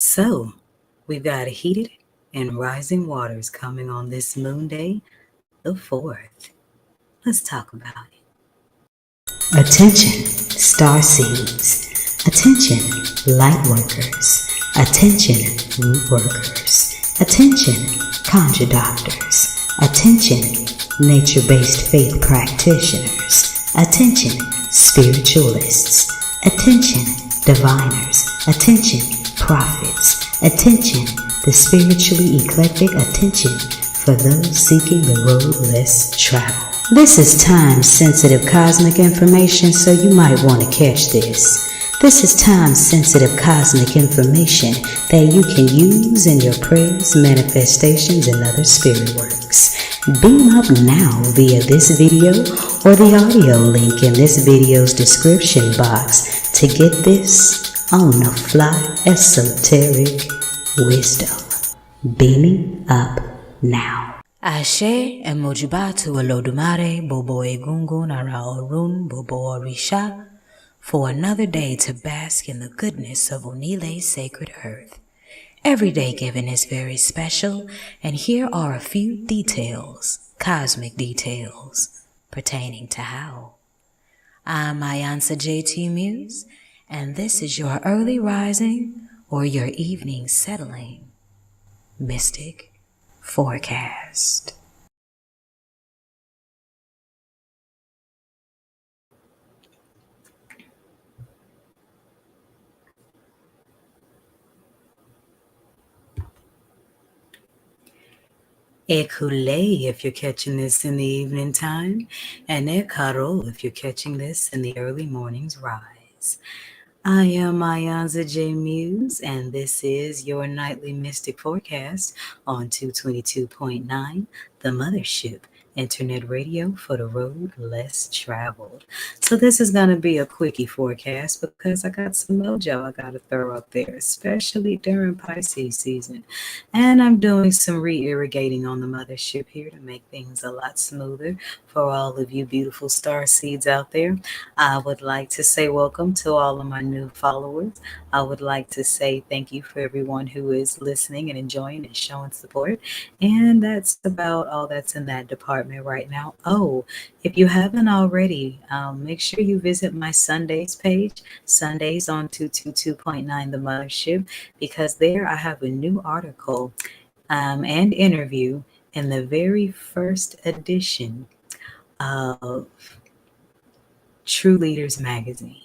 So, we've got heated and rising waters coming on this moon day, the 4th. Let's talk about it. Attention, star seeds. Attention, light workers. Attention, root workers. Attention, conjure doctors. Attention, nature-based faith practitioners. Attention, spiritualists. Attention, diviners. Attention, prophets. Attention, the spiritually eclectic. Attention for those seeking the road less traveled. This is time-sensitive cosmic information, so you might want to catch this. This is time-sensitive cosmic information that you can use in your prayers, manifestations, and other spirit works. Beam up now via this video or the audio link in this video's description box to get this on-the-fly esoteric wisdom. Beaming up now. Ashe emojibatu Olodumare bobo egungun ara orun bobo orisha for another day to bask in the goodness of Onile's sacred earth. Every day given is very special, and here are a few details, cosmic details, pertaining to how. I'm iiiYansaje Muse, and this is your early rising or your evening settling mystic forecast. Ekule if you're catching this in the evening time, and Ekaro if you're catching this in the early morning's rise. I am iiiYansaje Muse, and this is your nightly mystic forecast on 222.9, the Mothership, internet radio for the road less traveled. So this is going to be a quickie forecast because I got some mojo I got to throw up there, especially during Pisces season. And I'm doing some re-irrigating on the Mothership here to make things a lot smoother for all of you beautiful star seeds out there. I would like to say welcome to all of my new followers. I would like to say thank you for everyone who is listening and enjoying and showing support. And that's about all that's in that department right now. Oh, if you haven't already, make sure you visit my Sundays page, Sundays on 222.9 The Mothership, because there I have a new article and interview in the very first edition of True Leaders Magazine.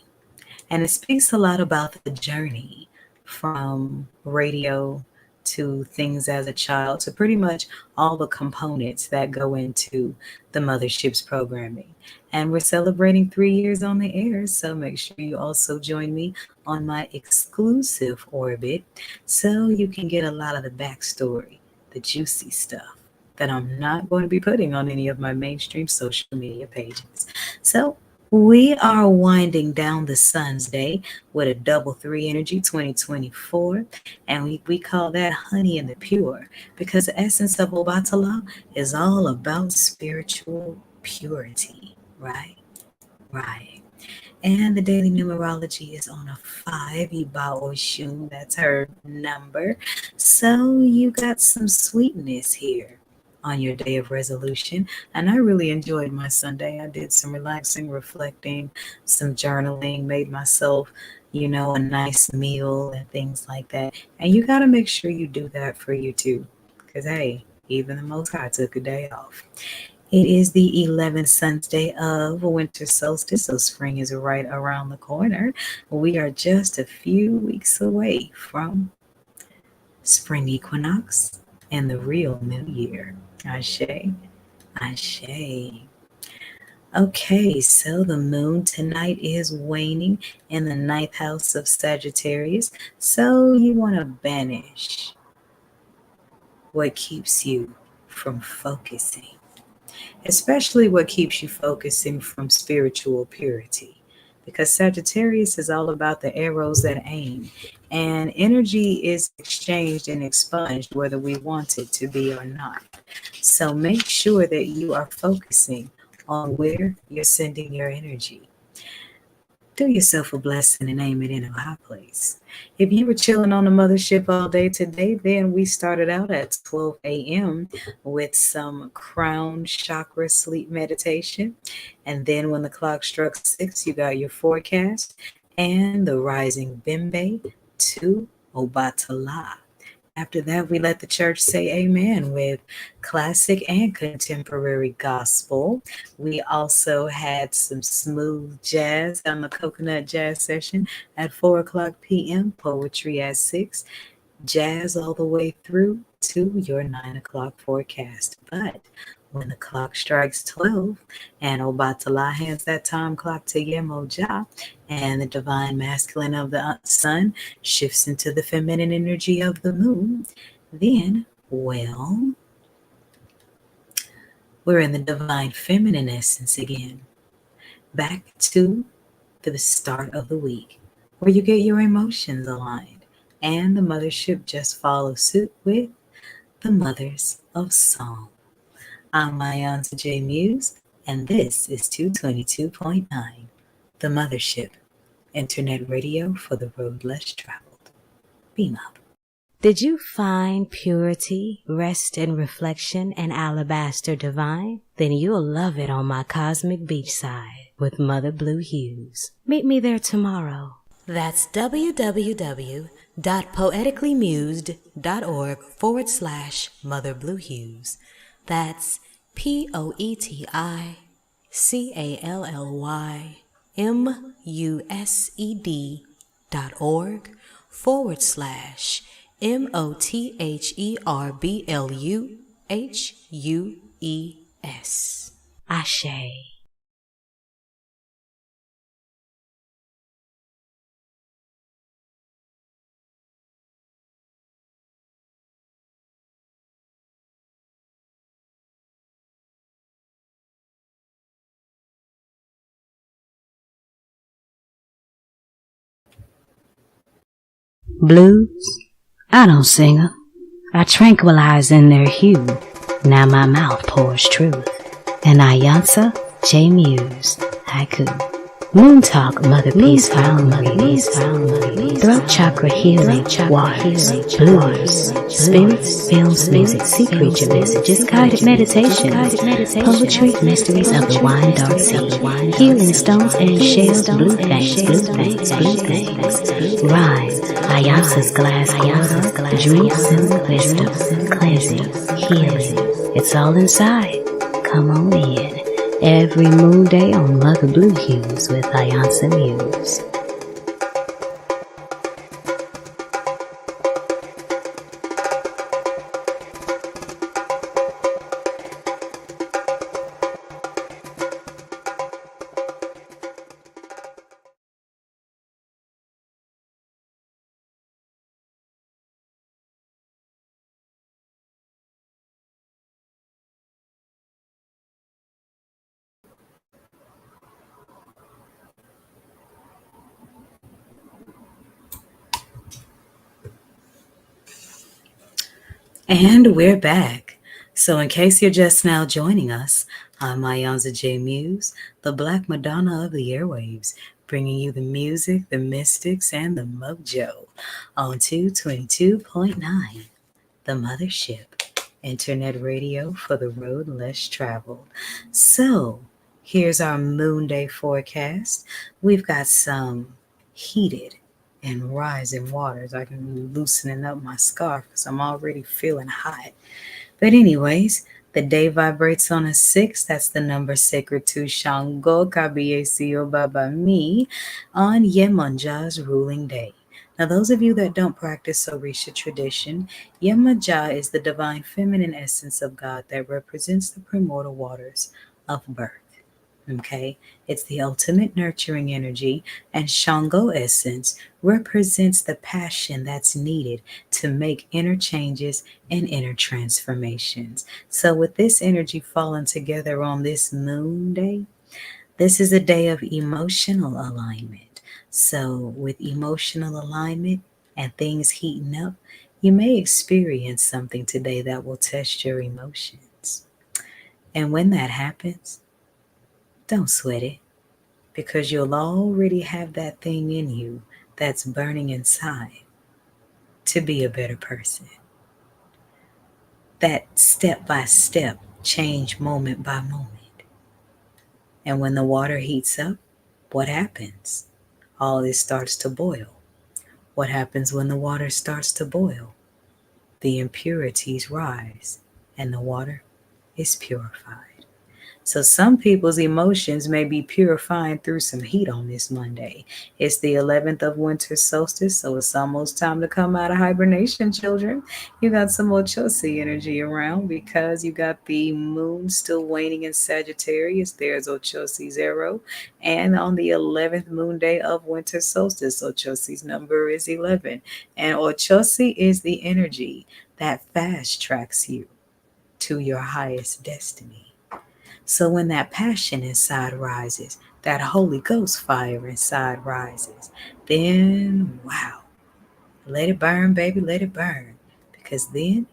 And it speaks a lot about the journey from radio to things as a child to pretty much all the components that go into the Mothership's programming. And we're celebrating 3 years on the air, so make sure you also join me on my exclusive orbit so you can get a lot of the backstory, the juicy stuff that I'm not going to be putting on any of my mainstream social media pages. So we are winding down the Sun's Day with a double 3 energy 2024, and we call that honey in the pure because the essence of Obatala is all about spiritual purity, right? Right. And the daily numerology is on a 5, Iba Oorun, that's her number. So you got some sweetness here on your day of resolution. And I really enjoyed my Sunday. I did some relaxing, reflecting, some journaling, made myself, a nice meal and things like that. And you got to make sure you do that for you too. Because, hey, even the Most High took a day off. It is the 11th Sunday of winter solstice, so spring is right around the corner. We are just a few weeks away from spring equinox and the real new year. Ashe, ashe. Okay, so the moon tonight is waning in the 9th house of Sagittarius, so you want to banish what keeps you from focusing, especially what keeps you focusing from spiritual purity, because Sagittarius is all about the arrows that aim, and energy is exchanged and expunged whether we want it to be or not. So make sure that you are focusing on where you're sending your energy. Do yourself a blessing and aim it in a high place. If you were chilling on the mothership all day today, then we started out at 12 a.m. with some crown chakra sleep meditation. And then when the clock struck 6, you got your forecast and the rising Bimbe to Obatala. After that, we let the church say amen with classic and contemporary gospel. We also had some smooth jazz on the coconut jazz session at 4 o'clock p.m., poetry at 6, jazz all the way through to your 9 o'clock forecast. But when the clock strikes 12 and Obatala hands that time clock to Yemoja and the divine masculine of the sun shifts into the feminine energy of the moon, then, well, we're in the divine feminine essence again. Back to the start of the week where you get your emotions aligned and the mothership just follows suit with the mothers of song. I'm iiiYansaje Muse, and this is 222.9, the Mothership, Internet radio for the road less traveled. Beam up. Did you find purity, rest, and reflection and alabaster divine? Then you'll love it on my cosmic beachside with Mother Blue Hues. Meet me there tomorrow. That's www.poeticallymused.org/Mother Blue Hues. That's POETICALLY.org/MOTHERBLUEHUES. Ashe. Blues? I don't sing 'em. I tranquilize in their hue. Now my mouth pours truth. And iiiYansa, J Muse, haiku. Moon talk, Motherpeace, found Motherpeace. Throat chakra healing, waters, blues, spirits, films, music, sea creature messages, guided meditation, poetry, mysteries of the wine dark sea, healing stones and shells, blue things, rhyme, iiiYansa's glass water, dreams and wisdom, cleansing, healing. It's all inside. Come on in. Every moon day on Mother Blue Hues with iiiYansa Muse. And we're back. So in case you're just now joining us, I'm iiiYansaje Muse, the Black Madonna of the airwaves, bringing you the music, the mystics, and the mojo on 222.9, the Mothership, Internet radio for the road less traveled. So here's our moon day forecast. We've got some heated and rising waters. I can be loosening up my scarf because I'm already feeling hot. But anyways, the day vibrates on a 6. That's the number sacred to Shango Kabiyesi Baba Mi on Yemoja's ruling day. Now, those of you that don't practice Orisha tradition, Yemoja is the divine feminine essence of God that represents the primordial waters of birth. Okay, it's the ultimate nurturing energy, and Shango essence represents the passion that's needed to make inner changes and inner transformations. So, with this energy falling together on this moon day, this is a day of emotional alignment. So, with emotional alignment and things heating up, you may experience something today that will test your emotions. And when that happens, don't sweat it. because you'll already have that thing in you that's burning inside to be a better person. That step by step change moment by moment. And when the water heats up, what happens? All this starts to boil. What happens when the water starts to boil? The impurities rise and the water is purified. So some people's emotions may be purifying through some heat on this Monday. It's the 11th of winter solstice, so it's almost time to come out of hibernation, children. You got some Ochosi energy around because you got the moon still waning in Sagittarius. There's Ochosi zero. And on the 11th moon day of winter solstice, Ochosi's number is 11. And Ochosi is the energy that fast tracks you to your highest destiny. So when that passion inside rises, that Holy Ghost fire inside rises, then wow, let it burn, baby, let it burn. Because then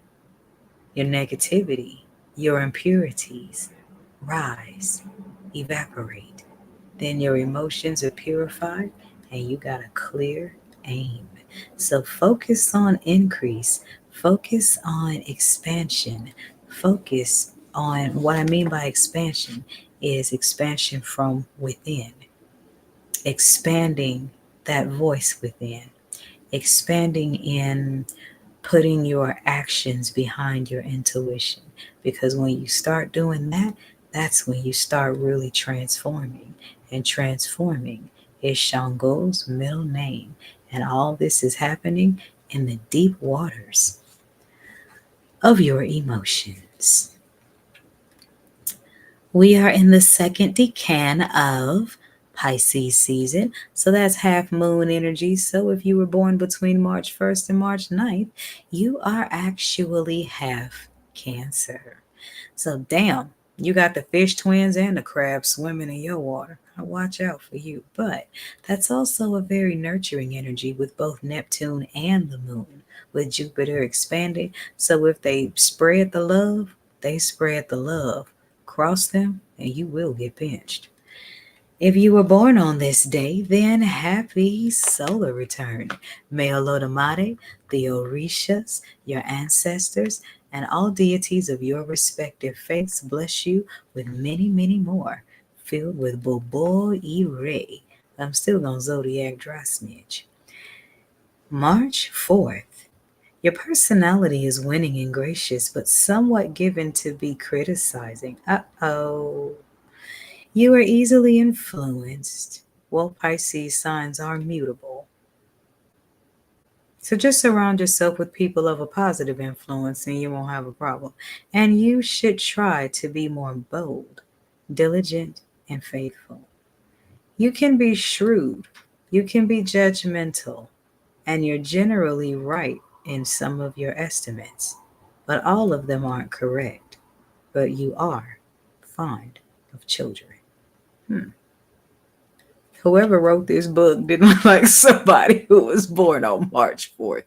your negativity, your impurities rise, evaporate. Then your emotions are purified and you got a clear aim. So focus on increase, focus on expansion, focus on what I mean by expansion is expansion from within, expanding that voice within, expanding in putting your actions behind your intuition. Because when you start doing that, that's when you start really transforming. And transforming is Shango's middle name. And all this is happening in the deep waters of your emotions. We are in the second decan of Pisces season. So that's half moon energy. So if you were born between March 1st and March 9th, you are actually half Cancer. So damn, you got the fish twins and the crabs swimming in your water. I watch out for you. But that's also a very nurturing energy with both Neptune and the moon, with Jupiter expanding. So if they spread the love, they spread the love. Cross them and you will get pinched. If you were born on this day, then happy solar return. May Olodumare, the Orishas, your ancestors, and all deities of your respective faiths bless you with many, many more, filled with Bobo Ire. I'm still gonna zodiac dry smidge. March 4th. Your personality is winning and gracious, but somewhat given to be criticizing. Uh-oh. You are easily influenced. Well, Pisces signs are mutable. So just surround yourself with people of a positive influence and you won't have a problem. And you should try to be more bold, diligent, and faithful. You can be shrewd, you can be judgmental, and you're generally right in some of your estimates. But all of them aren't correct. But you are fond of children. Whoever wrote this book didn't look like somebody who was born on March 4th.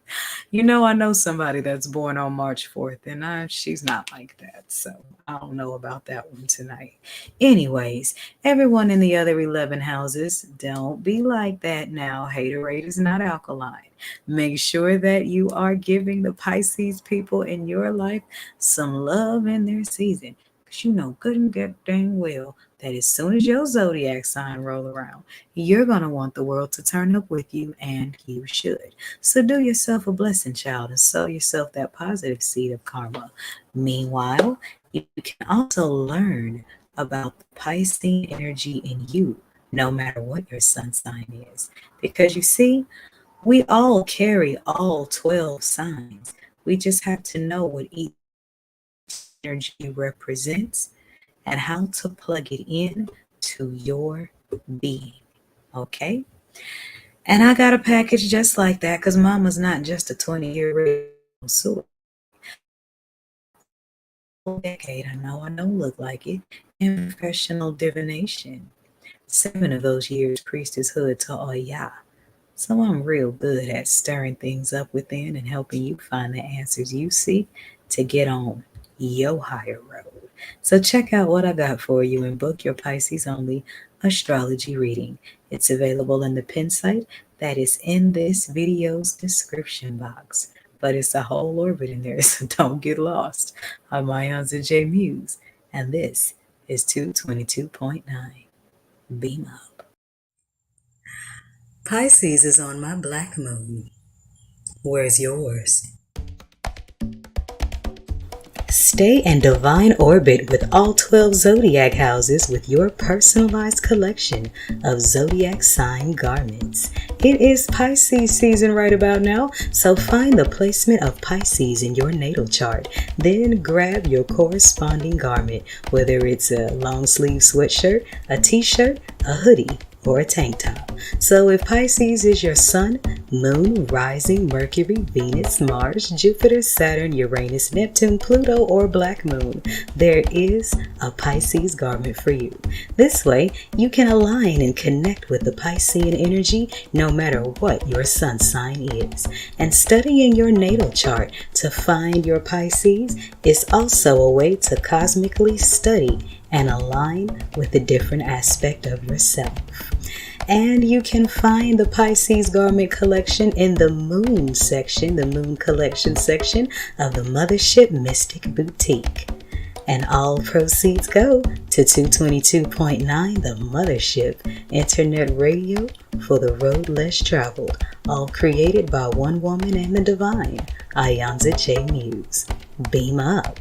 I know somebody that's born on March 4th, and she's not like that. So I don't know about that one tonight. Anyways, everyone in the other 11 houses, don't be like that now. Haterade is not alkaline. Make sure that you are giving the Pisces people in your life some love in their season. Because you know good and good dang well that as soon as your zodiac sign roll around, you're going to want the world to turn up with you, and you should. So do yourself a blessing, child, and sow yourself that positive seed of karma. Meanwhile, you can also learn about the Piscean energy in you, no matter what your sun sign is. Because you see, we all carry all 12 signs. We just have to know what each energy represents and how to plug it in to your being. Okay? And I got a package just like that because mama's not just a 20-year radio suit. Decade, I know look like it, in professional divination. 7 of those years priestesshood to Oya. So I'm real good at stirring things up within and helping you find the answers you seek to get on your higher road. So check out what I got for you and book your Pisces only astrology reading. It's available in the pin site that is in this video's description box. But it's a whole orbit in there, so don't get lost. I'm iiYansaje Muse, and this is 222.9. Beam up. Pisces is on my black moon. Where's yours? Stay in divine orbit with all 12 zodiac houses with your personalized collection of zodiac sign garments. It is Pisces season right about now, so find the placement of Pisces in your natal chart. Then grab your corresponding garment, whether it's a long sleeve sweatshirt, a t-shirt, a hoodie, or a tank top. So if Pisces is your sun, moon, rising, Mercury, Venus, Mars, Jupiter, Saturn, Uranus, Neptune, Pluto, or black moon, there is a Pisces garment for you. This way, you can align and connect with the Piscean energy no matter what your sun sign is. And studying your natal chart to find your Pisces is also a way to cosmically study and align with a different aspect of yourself. And you can find the Pisces garment collection in the moon section, the moon collection section of the Mothership Mystic Boutiq. And all proceeds go to 222.9 The Mothership, internet radio for the road less traveled, all created by one woman and the divine, iiYansaje Muse. Beam up.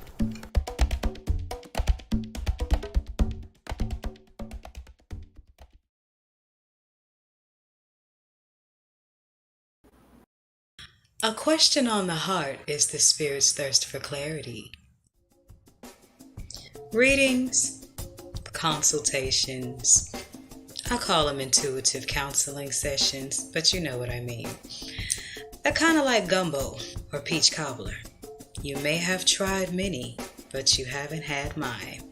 A question on the heart is the spirit's thirst for clarity. Readings, consultations, I call them intuitive counseling sessions, but you know what I mean. They're kind of like gumbo or peach cobbler. You may have tried many, but you haven't had mine.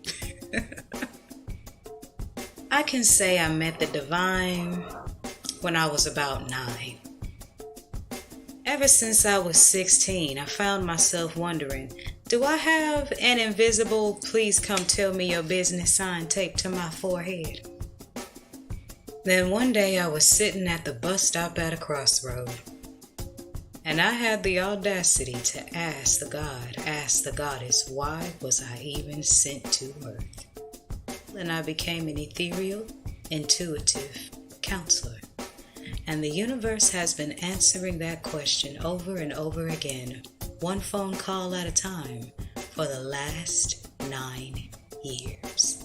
I can say I met the divine when I was about 9. Ever since I was 16, I found myself wondering, do I have an invisible "please come tell me your business" sign taped to my forehead? Then one day I was sitting at the bus stop at a crossroad, and I had the audacity to ask the goddess, why was I even sent to earth? And I became an ethereal, intuitive counselor. And the universe has been answering that question over and over again, one phone call at a time, for the last 9 years.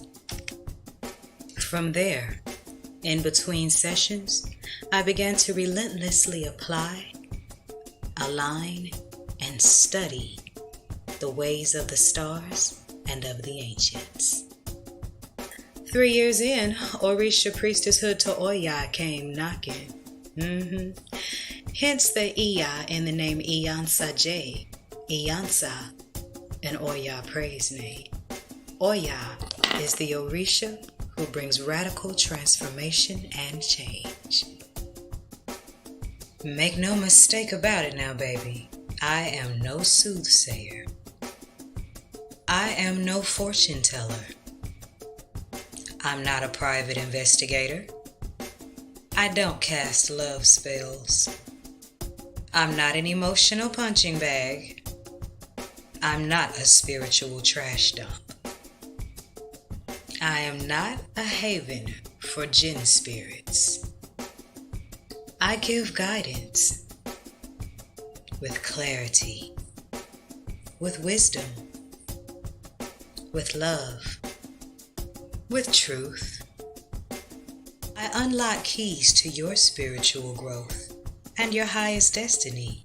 From there, in between sessions, I began to relentlessly apply, align, and study the ways of the stars and of the ancients. 3 years in, Orisha priestesshood to Oya came knocking. Hence the Iya in the name iiYansaje, iiYansa, an Oya praise name. Oya is the Orisha who brings radical transformation and change. Make no mistake about it now, baby. I am no soothsayer. I am no fortune teller. I'm not a private investigator. I don't cast love spells. I'm not an emotional punching bag. I'm not a spiritual trash dump. I am not a haven for jinn spirits. I give guidance with clarity, with wisdom, with love, with truth. I unlock keys to your spiritual growth and your highest destiny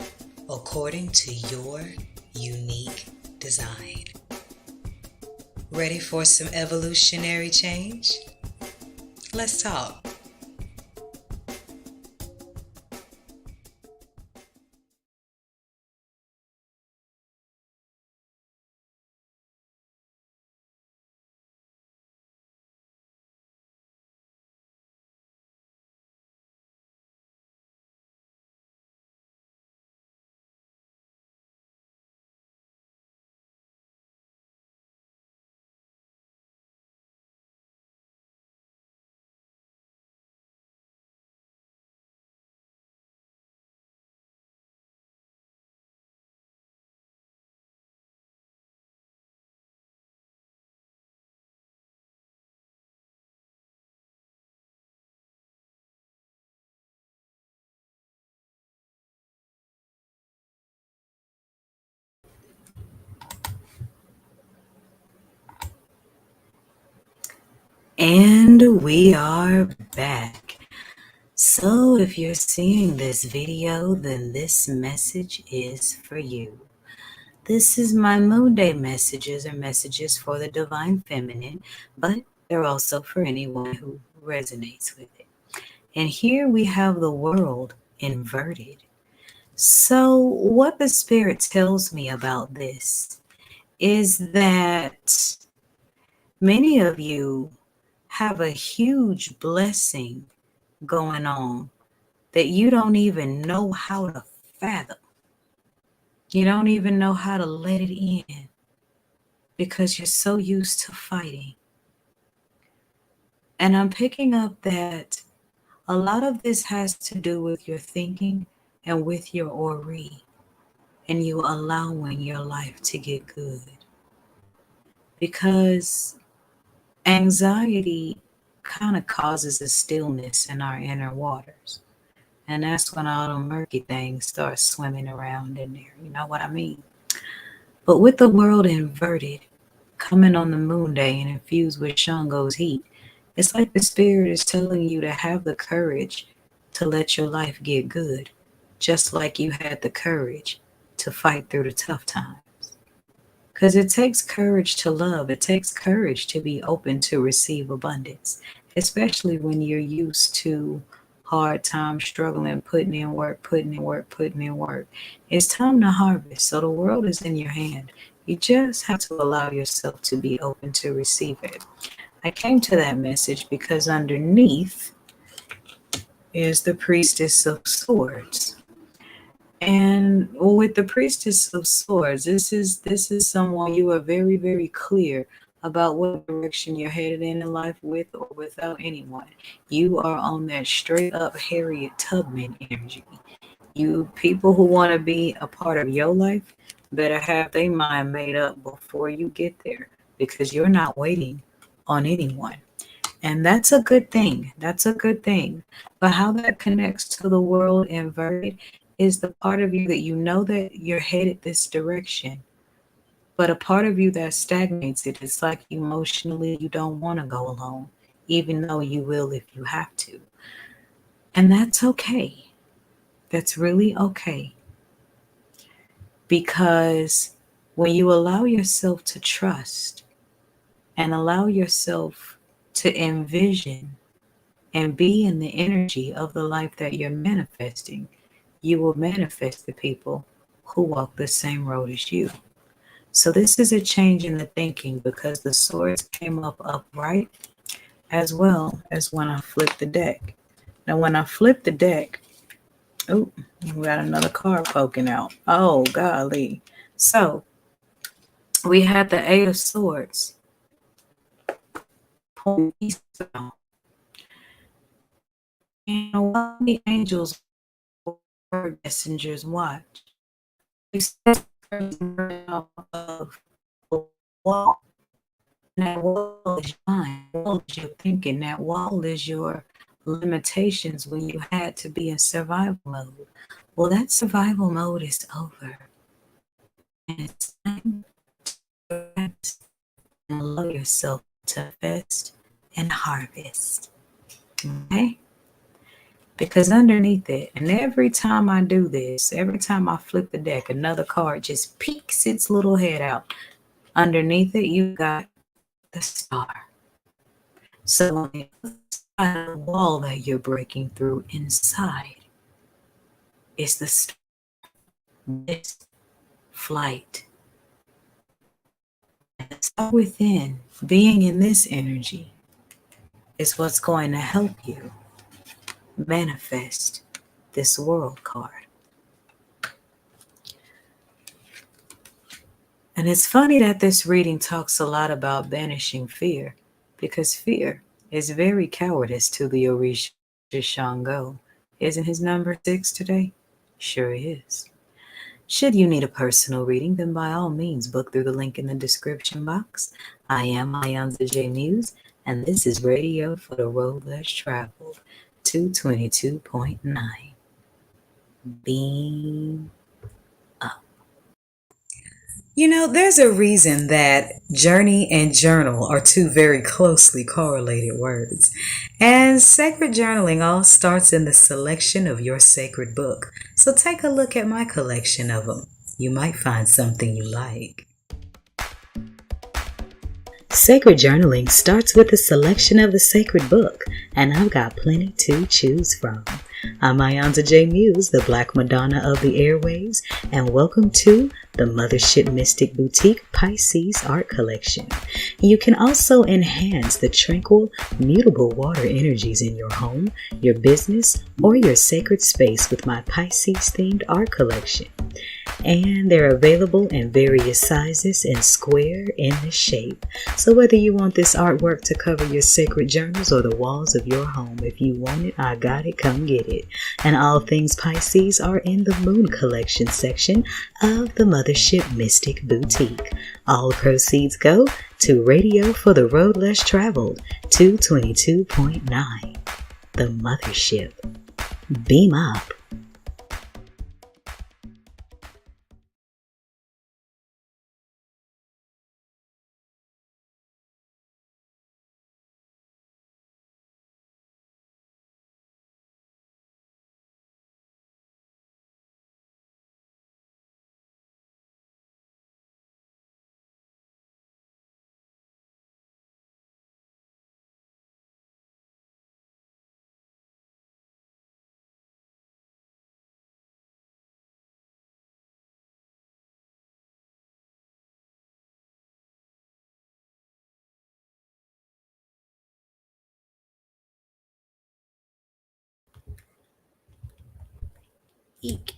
according to your unique design. Ready for some evolutionary change? Let's talk. And we are back. So if you're seeing this video, then this message is for you. This is my Moon Day messages or messages for the Divine Feminine, but they're also for anyone who resonates with it. And here we have the world inverted. So what the Spirit tells me about this is that many of you have a huge blessing going on that you don't even know how to fathom. You don't even know how to let it in because you're so used to fighting. And I'm picking up that a lot of this has to do with your thinking and with your ori and you allowing your life to get good. Because anxiety kind of causes a stillness in our inner waters. And that's when all the murky things start swimming around in there. You know what I mean? But with the world inverted, coming on the moon day and infused with Shango's heat, it's like the spirit is telling you to have the courage to let your life get good, just like you had the courage to fight through the tough times. Because it takes courage to love. It takes courage to be open to receive abundance, especially when you're used to hard times, struggling, putting in work, putting in work, putting in work. It's time to harvest. So the world is in your hand. You just have to allow yourself to be open to receive it. I came to that message because underneath is the Priestess of Swords. And with the Priestess of Swords, this is someone you are very, very clear about what direction you're headed in life with or without anyone. You are on that straight up Harriet Tubman energy. You people who want to be a part of your life better have their mind made up before you get there because you're not waiting on anyone. And that's a good thing. That's a good thing. But how that connects to the world inverted is the part of you that you know that you're headed this direction. But a part of you that stagnates it, it's like emotionally you don't want to go alone, even though you will if you have to. And that's okay. That's really okay. Because when you allow yourself to trust and allow yourself to envision and be in the energy of the life that you're manifesting, you will manifest the people who walk the same road as you. So this is a change in the thinking because the swords came up upright as well as when I flipped the deck. Now when I flipped the deck, oh, we got another card poking out. Oh, golly. So we had the Eight of Swords. And while the angels were messengers watch, we said of a wall. And that wall is mine. That wall is your thinking. That wall is your limitations when you had to be in survival mode. Well, that survival mode is over. And it's time to rest and allow yourself to fest and harvest. Okay? Because underneath it, and every time I do this, every time I flip the deck, another card just peeks its little head out. Underneath it, you got the star. So on the other side of the wall that you're breaking through inside is the star. This flight. And the star within, being in this energy, is what's going to help you manifest this world card. And it's funny that this reading talks a lot about banishing fear, because fear is very cowardice to the Orisha Shango. Isn't his number 6 today? Sure is. Should you need a personal reading, then by all means book through the link in the description box. I am iiYansaje Muse, and this is Radio for the Road Less Traveled, 222.9. Beam. There's a reason that journey and journal are two very closely correlated words. And sacred journaling all starts in the selection of your sacred book. So take a look at my collection of them. You might find something you like. Sacred journaling starts with the selection of the sacred book, and I've got plenty to choose from. I'm iiiYansaje Muse, the Black Madonna of the airwaves, and welcome to the Mothership Mystic Boutiq Pisces Art Collection. You can also enhance the tranquil, mutable water energies in your home, your business, or your sacred space with my Pisces-themed art collection. And they're available in various sizes and square in the shape. So whether you want this artwork to cover your sacred journals or the walls of your home, if you want it, I got it, come get it. And all things Pisces are in the Moon Collection section of the Mothership Mystic Boutiq. All proceeds go to Radio for the Road Less Traveled, 222.9. The Mothership. Beam up. Eek.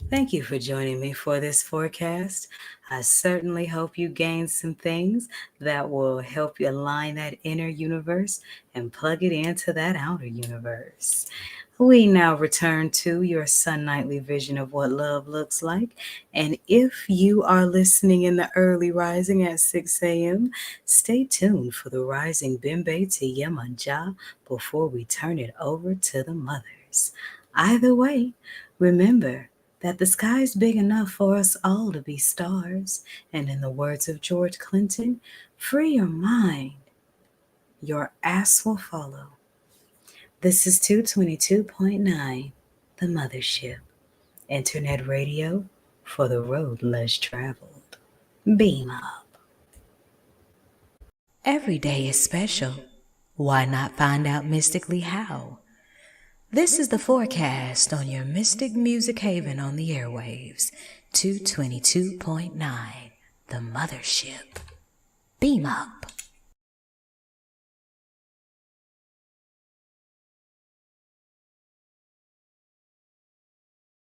Thank you for joining me for this forecast. I certainly hope you gain some things that will help you align that inner universe and plug it into that outer universe. We now return to your sun nightly vision of what love looks like. And if you are listening in the early rising at 6 a.m., stay tuned for the rising Bimbe to Yemoja before we turn it over to the mothers. Either way, remember that the sky is big enough for us all to be stars. And in the words of George Clinton, free your mind, your ass will follow. This is 222.9, the Mothership, internet radio for the road less traveled. Beam up. Every day is special. Why not find out mystically how? This is the forecast on your Mystic Music Haven on the airwaves, 222.9, the Mothership. Beam up.